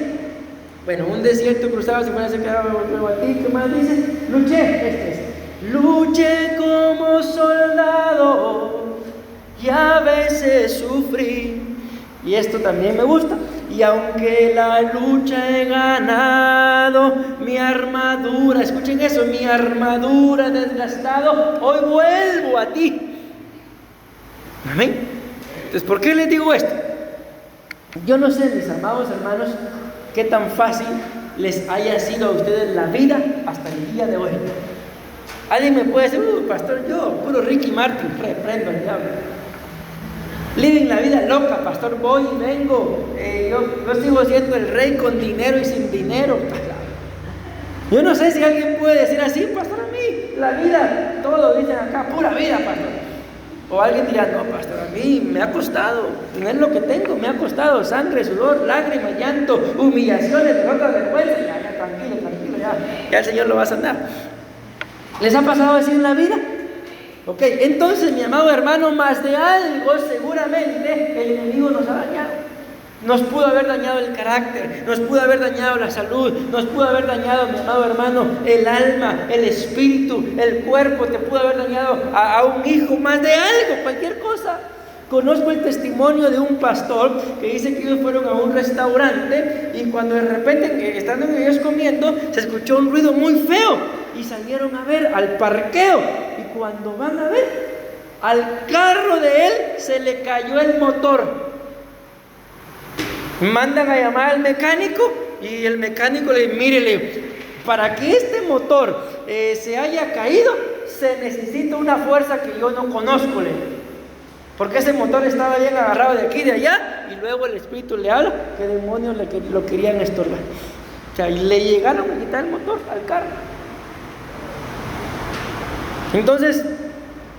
bueno, un desierto cruzado, si fuera se quedaba luego a ti, ¿qué más dice? Luché como soldado y a veces sufrí. Y esto también me gusta. Y aunque la lucha he ganado, mi armadura, escuchen eso, mi armadura desgastado, hoy vuelvo a ti. Amén. Entonces, ¿por qué les digo esto? Yo no sé, mis amados hermanos, qué tan fácil les haya sido a ustedes la vida hasta el día de hoy. Alguien me puede decir, pastor, yo, puro Ricky Martin, reprendo al diablo. Living la vida loca, pastor, voy y vengo. Yo sigo siendo el rey con dinero y sin dinero. Yo no sé si alguien puede decir así, pastor, a mí, la vida, todo dicen acá, pura vida, pastor. O alguien dirá, no, pastor, a mí me ha costado tener lo que tengo, me ha costado sangre, sudor, lágrimas, llanto, humillaciones, derrotas, vergüenza. Ya, tranquilo, ya el Señor lo va a sanar. ¿Les ha pasado así en la vida? Ok, entonces, mi amado hermano, más de algo seguramente el enemigo nos ha dañado. Nos pudo haber dañado el carácter, nos pudo haber dañado la salud, nos pudo haber dañado, mi amado hermano, el alma, el espíritu, el cuerpo, te pudo haber dañado a un hijo, más de algo, cualquier cosa. Conozco el testimonio de un pastor que dice que ellos fueron a un restaurante y cuando de repente, estando ellos comiendo, se escuchó un ruido muy feo y salieron a ver al parqueo. Y cuando van a ver, al carro de él se le cayó el motor. Mandan a llamar al mecánico y el mecánico le dice, mírele, para que este motor se haya caído, se necesita una fuerza que yo no conozco, porque ese motor estaba bien agarrado de aquí y de allá, y luego el espíritu le habla que demonios lo querían estorbar. O sea, y le llegaron a quitar el motor al carro. Entonces,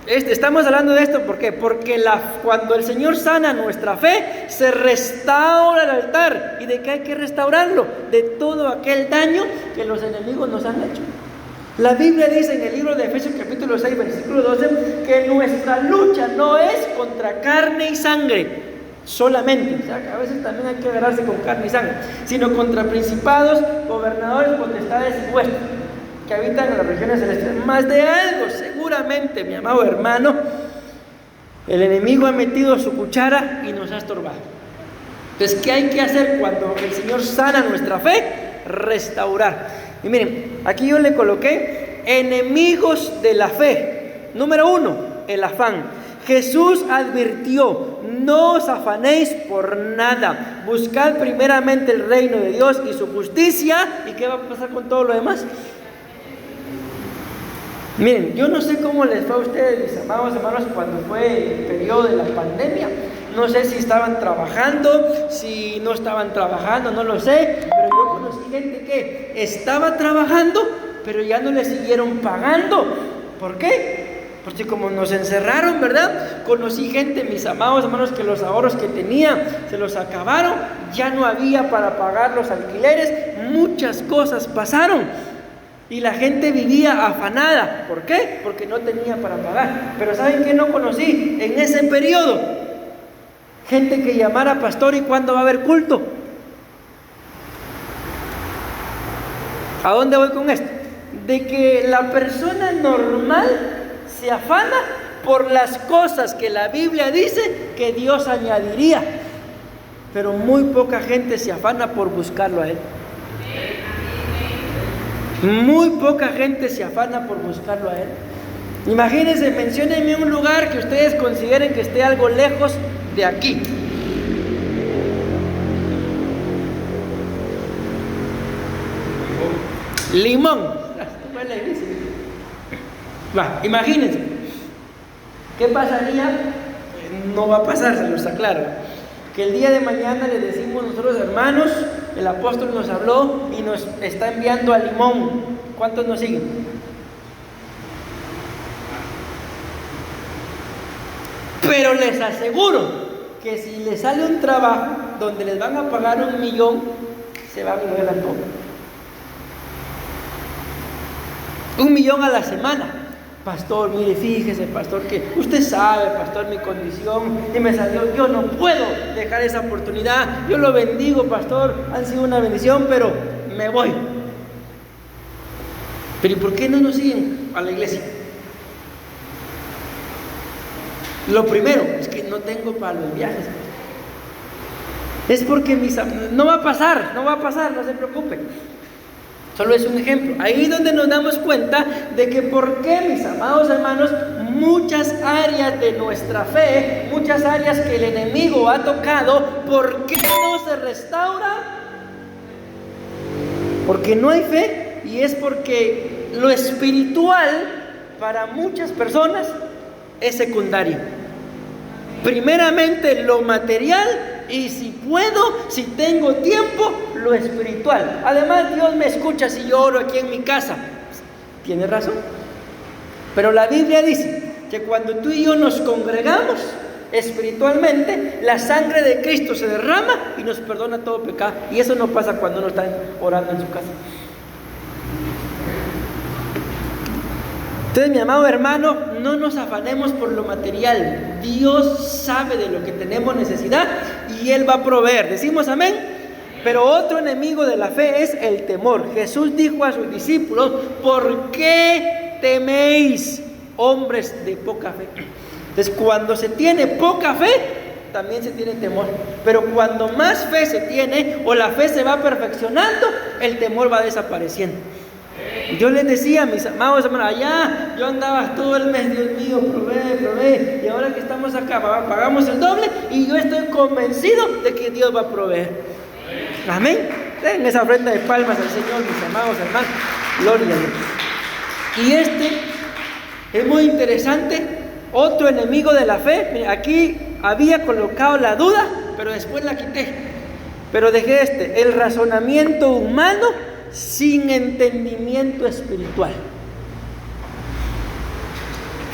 estamos hablando de esto, ¿por qué? Porque cuando el Señor sana nuestra fe, se restaura el altar. ¿Y de qué hay que restaurarlo? De todo aquel daño que los enemigos nos han hecho. La Biblia dice en el libro de Efesios capítulo 6, versículo 12, que nuestra lucha no es contra carne y sangre solamente, o sea, que a veces también hay que agarrarse con carne y sangre, sino contra principados, gobernadores, potestades y huestes que habitan en las regiones celestiales. Más de algo, seguramente, mi amado hermano, el enemigo ha metido su cuchara y nos ha estorbado. Entonces, ¿qué hay que hacer cuando el Señor sana nuestra fe? Restaurar. Y miren, aquí yo le coloqué enemigos de la fe. Número 1, el afán. Jesús advirtió, no os afanéis por nada, buscad primeramente el reino de Dios y su justicia. ¿Y qué va a pasar con todo lo demás? Miren, yo no sé cómo les fue a ustedes, mis amados hermanos, cuando fue el periodo de la pandemia. No sé si estaban trabajando, si no estaban trabajando, no lo sé. Pero yo conocí gente que estaba trabajando, pero ya no le siguieron pagando. ¿Por qué? Porque como nos encerraron, ¿verdad? Conocí gente, mis amados hermanos, que los ahorros que tenía se los acabaron. Ya no había para pagar los alquileres. Muchas cosas pasaron. Y la gente vivía afanada. ¿Por qué? Porque no tenía para pagar. Pero ¿saben qué no conocí en ese periodo? Gente que llamara pastor, ¿y cuándo va a haber culto? ¿A dónde voy con esto? De que la persona normal se afana por las cosas que la Biblia dice que Dios añadiría. Pero muy poca gente se afana por buscarlo a Él. Muy poca gente se afana por buscarlo a Él. Imagínense, menciónenme un lugar que ustedes consideren que esté algo lejos de aquí. Limón. Imagínense. ¿Qué pasaría? No va a pasar, se los aclaro. Que el día de mañana le decimos nosotros, hermanos, el apóstol nos habló y nos está enviando a Limón. ¿Cuántos nos siguen? Pero les aseguro que si les sale un trabajo donde les van a pagar 1 millón, se van a mover a todo. 1,000,000 a la semana. Pastor, mire, fíjese, pastor, que usted sabe, pastor, mi condición y me salió, yo no puedo dejar esa oportunidad. Yo lo bendigo, pastor, han sido una bendición, pero me voy. Pero ¿y por qué no nos siguen a la iglesia? Lo primero es que no tengo para los viajes. Es porque no va a pasar, no se preocupen. Solo es un ejemplo. Ahí es donde nos damos cuenta de que por qué, mis amados hermanos, muchas áreas de nuestra fe, muchas áreas que el enemigo ha tocado, ¿por qué no se restaura? Porque no hay fe, y es porque lo espiritual para muchas personas es secundario. Primeramente lo material, y si puedo, si tengo tiempo, lo espiritual. Además, Dios me escucha si yo oro aquí en mi casa. Tiene razón. Pero la Biblia dice que cuando tú y yo nos congregamos espiritualmente, la sangre de Cristo se derrama y nos perdona todo pecado. Y eso no pasa cuando uno está orando en su casa. Entonces, mi amado hermano, no nos afanemos por lo material. Dios sabe de lo que tenemos necesidad y Él va a proveer. ¿Decimos amén? Pero otro enemigo de la fe es el temor. Jesús dijo a sus discípulos: ¿por qué teméis, hombres de poca fe? Entonces, cuando se tiene poca fe, también se tiene temor. Pero cuando más fe se tiene, o la fe se va perfeccionando, el temor va desapareciendo. Yo les decía, mis amados hermanos, allá yo andaba todo el mes, Dios mío, provee, y ahora que estamos acá, pagamos el doble, y yo estoy convencido de que Dios va a proveer. Amén. Den esa ofrenda de palmas al Señor, mis amados hermanos. Gloria a Dios. Y este es muy interesante. Otro enemigo de la fe. Mire, aquí había colocado la duda, pero después la quité. Pero dejé el razonamiento humano sin entendimiento espiritual.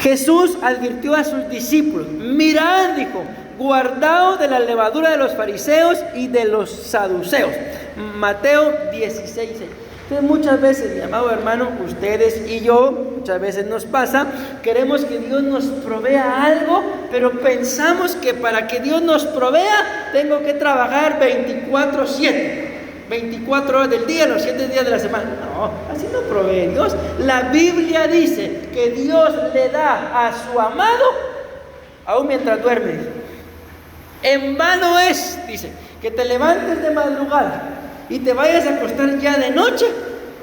Jesús advirtió a sus discípulos: mirad, dijo, guardaos de la levadura de los fariseos y de los saduceos. Mateo 16:6. Entonces, muchas veces, mi amado hermano, ustedes y yo, muchas veces nos pasa, queremos que Dios nos provea algo, pero pensamos que para que Dios nos provea tengo que trabajar 24/7, 24 horas del día, los 7 días de la semana. No, así no provee Dios. La Biblia dice que Dios le da a su amado aún mientras duerme. En vano es, dice, que te levantes de madrugada y te vayas a acostar ya de noche.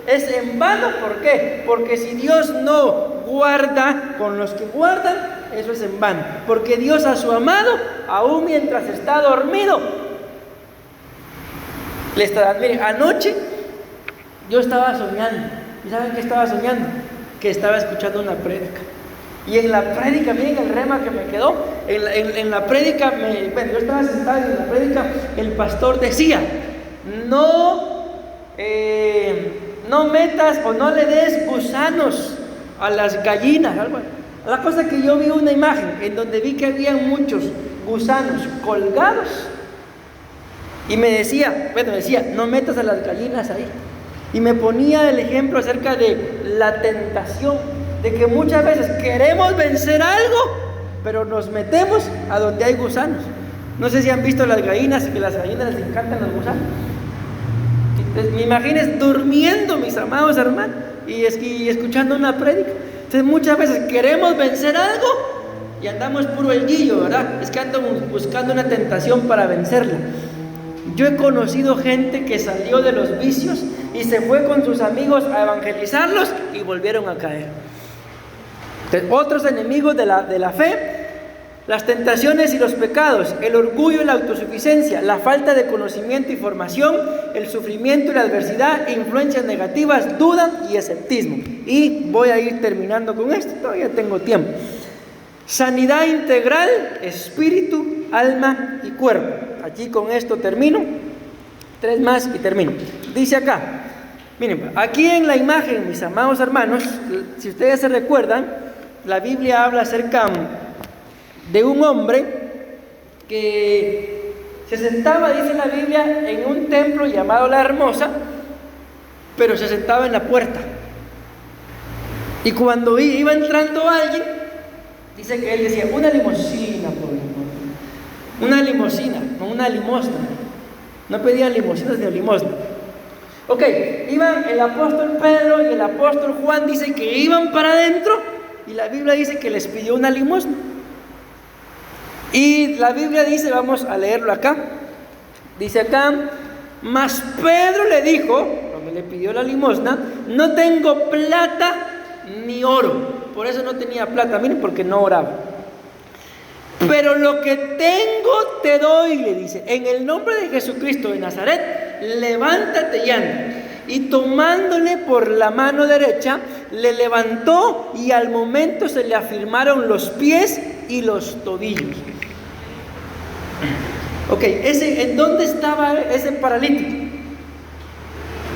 Es en vano. ¿Por qué? Porque si Dios no guarda con los que guardan, eso es en vano. Porque Dios a su amado, aún mientras está dormido, le está dando. Miren, anoche yo estaba soñando. ¿Y saben qué estaba soñando? Que estaba escuchando una prédica. Y en la prédica, miren el rema que me quedó. En la prédica, yo estaba sentado y en la prédica el pastor decía: no metas o no le des gusanos a las gallinas. La cosa que yo vi una imagen en donde vi que había muchos gusanos colgados. Y me decía, no metas a las gallinas ahí. Y me ponía el ejemplo acerca de la tentación, de que muchas veces queremos vencer algo, pero nos metemos a donde hay gusanos. No sé si han visto las gallinas, que las gallinas les encantan los gusanos. Entonces, me imagines durmiendo, mis amados hermanos, y escuchando una prédica. Entonces, muchas veces queremos vencer algo y andamos puro el guillo, ¿verdad? Es que andamos buscando una tentación para vencerla. Yo he conocido gente que salió de los vicios y se fue con sus amigos a evangelizarlos y volvieron a caer. Entonces, otros enemigos de la fe: las tentaciones y los pecados, el orgullo y la autosuficiencia, la falta de conocimiento y formación, el sufrimiento y la adversidad, influencias negativas, duda y escepticismo. Y voy a ir terminando con esto, todavía tengo tiempo. Sanidad integral, espíritu, alma y cuerpo. Aquí con esto termino. 3 más y termino. Dice acá, miren, aquí en la imagen, mis amados hermanos, si ustedes se recuerdan, la Biblia habla acerca de un hombre que se sentaba, dice la Biblia, en un templo llamado La Hermosa, pero se sentaba en la puerta. Y cuando iba entrando alguien, dice que él decía, una limusina, por favor. Una limusina, no una limosna. No pedían limosinas ni limosna. Ok, iban el apóstol Pedro y el apóstol Juan, dice que iban para adentro, y la Biblia dice que les pidió una limosna. Y la Biblia dice, vamos a leerlo acá, dice acá, mas Pedro le dijo, cuando le pidió la limosna, no tengo plata ni oro. Por eso no tenía plata, miren, porque no oraba. Pero lo que tengo te doy, le dice, en el nombre de Jesucristo de Nazaret, levántate y anda. Y tomándole por la mano derecha, le levantó y al momento se le afirmaron los pies y los tobillos. Ok, ¿en dónde estaba ese paralítico?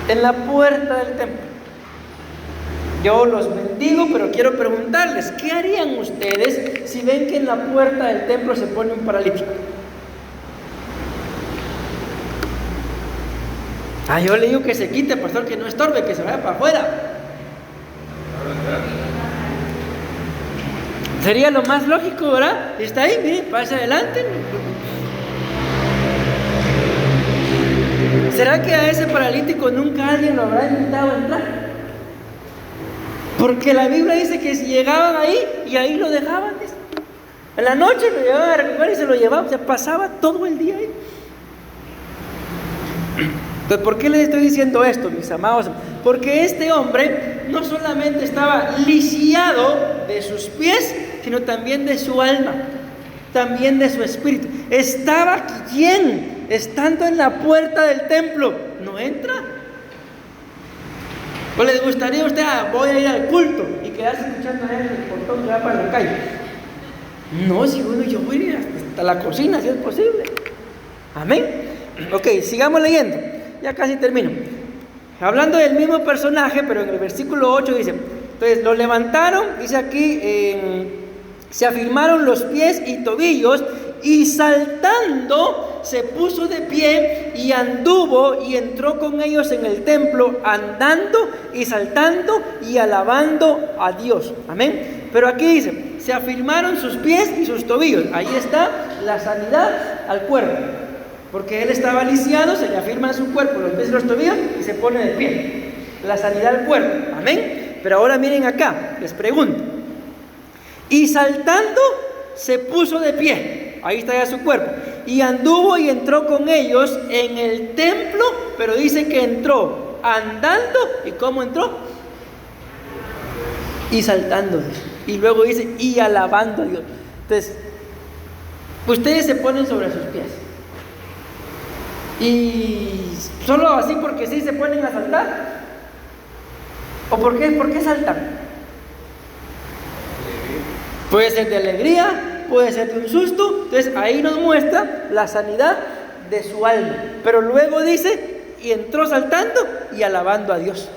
En la puerta del templo. Yo los bendigo, pero quiero preguntarles, ¿qué harían ustedes si ven que en la puerta del templo se pone un paralítico? Yo le digo que se quite, pastor, que no estorbe, que se vaya para afuera. Sería lo más lógico, ¿verdad? Está ahí, mire, pasa adelante. ¿Será que a ese paralítico nunca alguien lo habrá invitado a entrar? Porque la Biblia dice que si llegaban ahí y ahí lo dejaban, en la noche lo llevaban a recoger y se lo llevaban, o sea, pasaba todo el día ahí. Entonces, ¿por qué les estoy diciendo esto, mis amados? Porque este hombre no solamente estaba lisiado de sus pies, sino también de su alma, también de su espíritu. Estaba quien, estando en la puerta del templo, no entra. ¿O les gustaría a usted, voy a ir al culto y quedarse escuchando a él en el portón que va para la calle? No, si uno, yo voy a ir hasta la cocina, si es posible. Amén. Ok, sigamos leyendo. Ya casi termino. Hablando del mismo personaje, pero en el versículo 8 dice, entonces lo levantaron, dice aquí, se afirmaron los pies y tobillos, y saltando se puso de pie y anduvo y entró con ellos en el templo, andando y saltando y alabando a Dios. Amén. Pero aquí dice, se afirmaron sus pies y sus tobillos. Ahí está la sanidad al cuerpo. Porque él estaba lisiado, se le afirma en su cuerpo los pies y los tobillos y se pone de pie. La sanidad al cuerpo. Amén. Pero ahora miren acá, les pregunto. Y saltando se puso de pie. Ahí está ya su cuerpo. Y anduvo y entró con ellos en el templo, pero dice que entró andando. ¿Y cómo entró? Y saltando. Y luego dice, y alabando a Dios. Entonces, ustedes se ponen sobre sus pies. Y solo así porque sí se ponen a saltar. ¿O por qué saltan? Puede ser de alegría, puede ser de un susto. Entonces ahí nos muestra la sanidad de su alma. Pero luego dice, y entró saltando y alabando a Dios.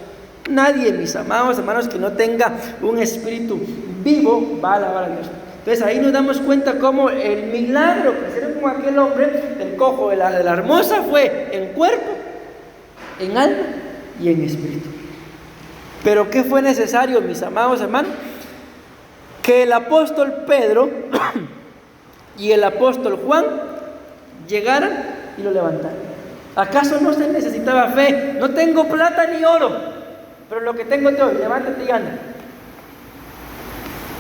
Nadie, mis amados hermanos, que no tenga un espíritu vivo va a alabar a Dios. Entonces ahí nos damos cuenta cómo el milagro que hicieron con aquel hombre, el cojo de la hermosa, fue en cuerpo, en alma y en espíritu. Pero ¿qué fue necesario, mis amados hermanos? Que el apóstol Pedro y el apóstol Juan llegaran y lo levantaran. ¿Acaso no se necesitaba fe? No tengo plata ni oro, pero lo que tengo te doy, levántate y anda.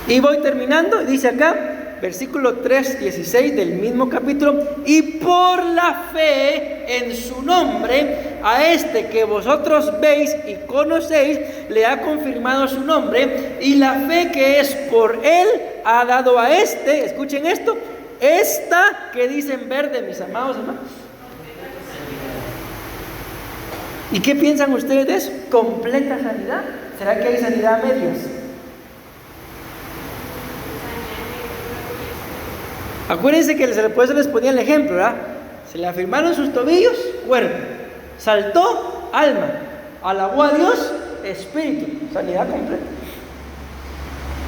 Y voy terminando, dice acá, versículo 3:16 del mismo capítulo, y por la fe en su nombre, a este que vosotros veis y conocéis, le ha confirmado su nombre, y la fe que es por él ha dado a este, escuchen esto, esta que dice en verde, mis amados hermanos. ¿Y qué piensan ustedes de eso? ¿Completa sanidad? ¿Será que hay sanidad a medias? Acuérdense que después se les ponía el ejemplo, ¿verdad? Se le afirmaron sus tobillos, cuerpo. Saltó, alma. Alabó a Dios, espíritu. Sanidad completa.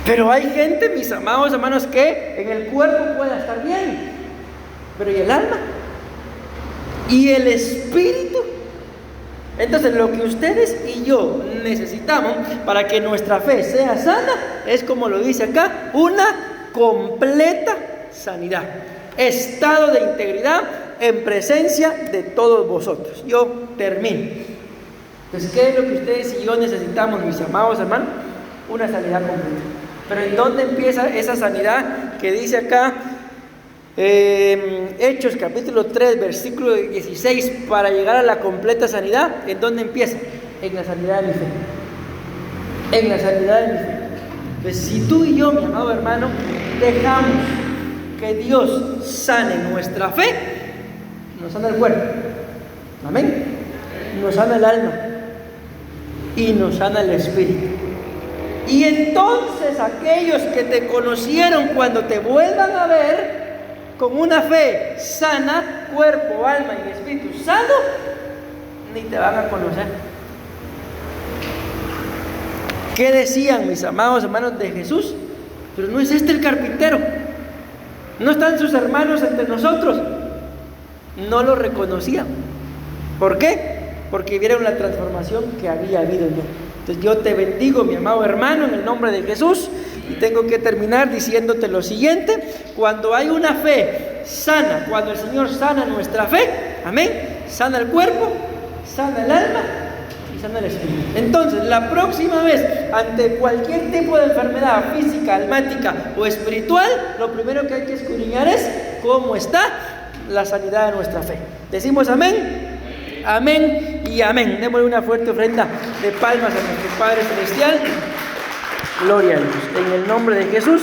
Pero hay gente, mis amados hermanos, que en el cuerpo puede estar bien, pero ¿y el alma? ¿Y el espíritu? Entonces, lo que ustedes y yo necesitamos para que nuestra fe sea sana es, como lo dice acá, una completa sanidad, estado de integridad en presencia de todos vosotros. Yo termino. Entonces, ¿qué es lo que ustedes y yo necesitamos, mis amados hermanos? Una sanidad completa. Pero ¿en dónde empieza esa sanidad que dice acá? Hechos capítulo 3 versículo 16, para llegar a la completa sanidad. ¿En dónde empieza? En la sanidad de mi fe. En la sanidad de mi fe. Pues si tú y yo, mi amado hermano, dejamos que Dios sane nuestra fe, nos sana el cuerpo, amén, nos sana el alma y nos sana el espíritu. Y entonces aquellos que te conocieron, cuando te vuelvan a ver con una fe sana, cuerpo, alma y espíritu sano, ni te van a conocer. ¿Qué decían mis amados hermanos de Jesús? Pero no es este el carpintero, no están sus hermanos entre nosotros. No lo reconocían. ¿Por qué? Porque vieron la transformación que había habido en él. Entonces yo te bendigo, mi amado hermano, en el nombre de Jesús. Y tengo que terminar diciéndote lo siguiente: cuando hay una fe sana, cuando el Señor sana nuestra fe, amén, sana el cuerpo, sana el alma y sana el espíritu. Entonces, la próxima vez, ante cualquier tipo de enfermedad física, almática o espiritual, lo primero que hay que escudriñar es cómo está la sanidad de nuestra fe. Decimos amén. Amén y amén. Démosle una fuerte ofrenda de palmas a nuestro Padre Celestial. Gloria a Dios. En el nombre de Jesús.